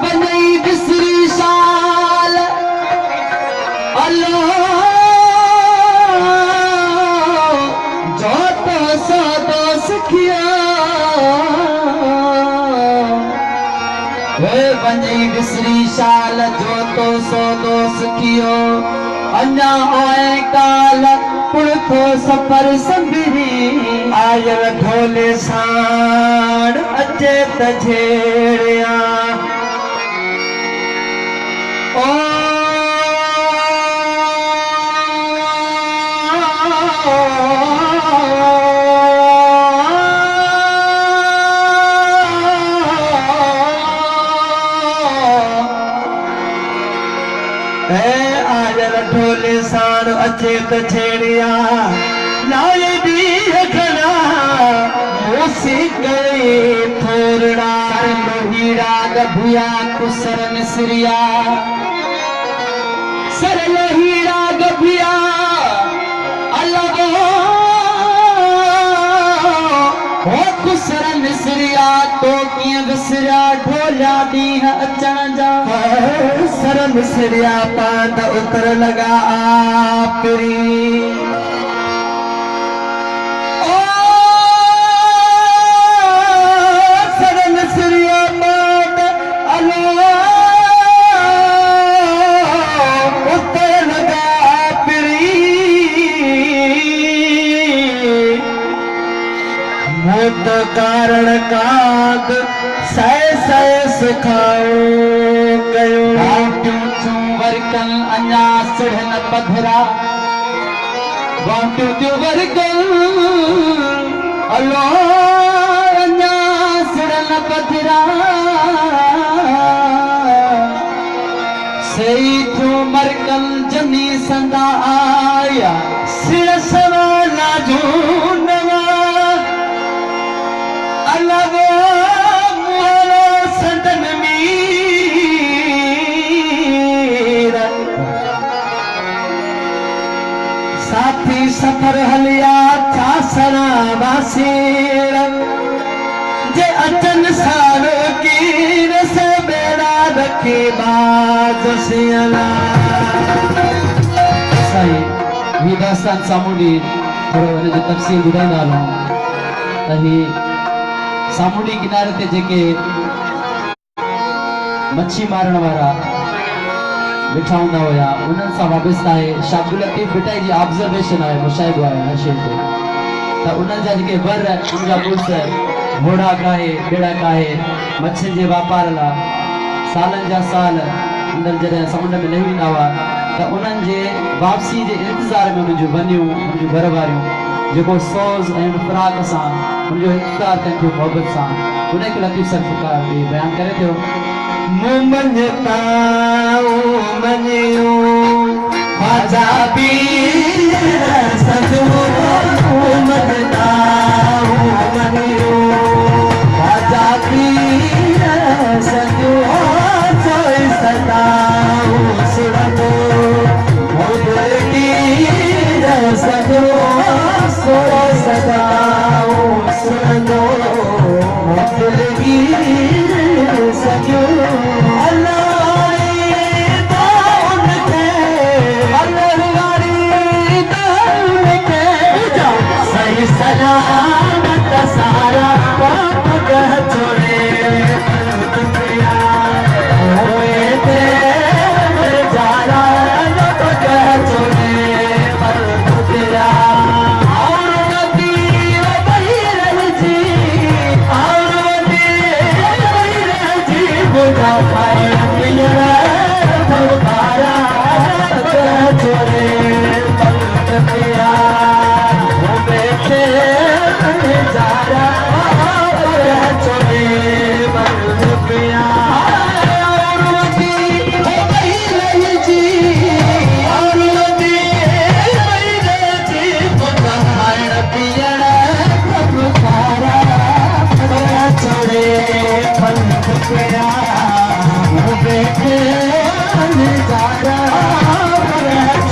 बनई बिसरी साल अल्लाह जो तो सो दोस किया बनई बिसरी साल जो तो सो दोस कियो अन्ना होए काल पुरखो सफर संभरी आयल ढोले साण अचे तझेड़िया ओ ढोले साण अचे त छेड़िया लाए दी खड़ा मोसी गए थोरड़ा लोहीड़ा गभिया कुसर मिसरिया सर लोहीड़ा गभिया अलग हो कुसर मिसरिया तो किए विसरिया ढोलिया दी अचण जा सर मिसरिया पांद उतर लगा आपरी ओ सर मिसरिया पांद अलो उतर लगा आपरी मोत कारण काग सह सह सुखाओ गयो वर्कल अन्या सुढ़न पधरा वाटू वर्कल अलो अन्या सुढ़न पधरा सही तू मरकल जनी संदा आया सिर सवाला झूनवा अलग सदन साथी सफर हलिया था सना वासीर जे अचन सारो की रस बेड़ा रखे बाज सियला सही ही दास्तान सामुडी थोड़ो इन जो तफसील ॿुधाईंदा हलूं त ही सामुडी किनारे ते जेके मच्छी मारण वारा बिठा हूंदा हुया उन्हनि सां वाबस्ता आहे शाह अब्दुल लतीफ़ भिटाई जी ऑब्जर्वेशन आहे मुशाहिदो आहे नशे ते त उन्हनि जा जेके वर उनजा पुरुष घोड़ा काहे बेड़ा काहे मच्छियुनि जे वापार लाइ सालनि जा साल अंदरि जॾहिं समुंड में लही वेंदा हुआ त उन्हनि जे वापसी जे इंतज़ार में उन्हनि जूं वनियूं उन्हनि जूं घर वारियूं जेको सोज़ ऐं फिराक सां उनजो इंतज़ार कनि थियूं मोहबत सां उनखे लतीफ़ सरकार बि बयानु करे थो मुमंजता मनियो ख्वाजा पीर सदो मुमंजता मनियो ख्वाजा पीर सदो सोई सदा सुरदो मोदर पीर सदो सोई सदा सुरदो मोदर पीर सदो सलामत सारा पाप कह छोड़े होए ते जारा तो कह छोड़े पर तेरा और नदी बही रह जी और नदी बही रह जी बुझा पाए मिलना भरपारा कह छोड़े पर तेरा जारा छोड़े पिया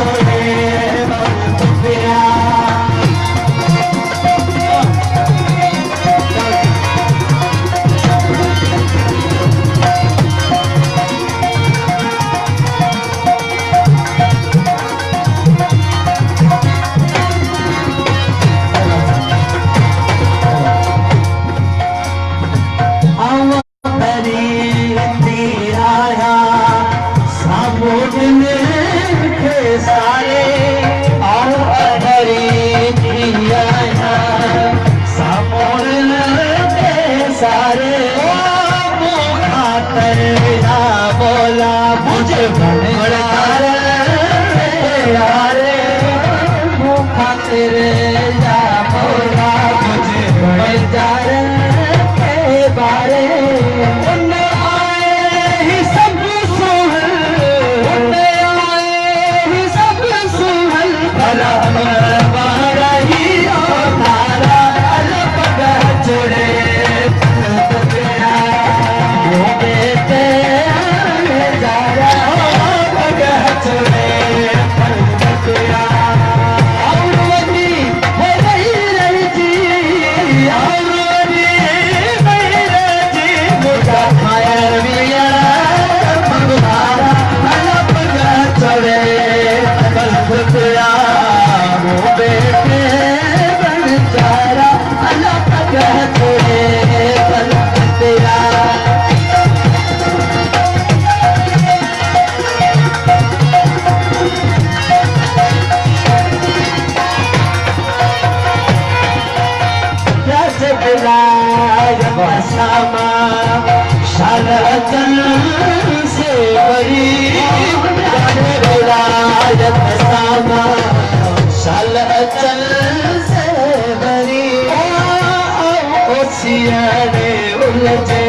छोड़े सारे खातर या बोला मुझे बड़े यारे खातिर या बोला मुझे बड़े के बारे शालचन से बड़ी शालचन से बड़ी उलझे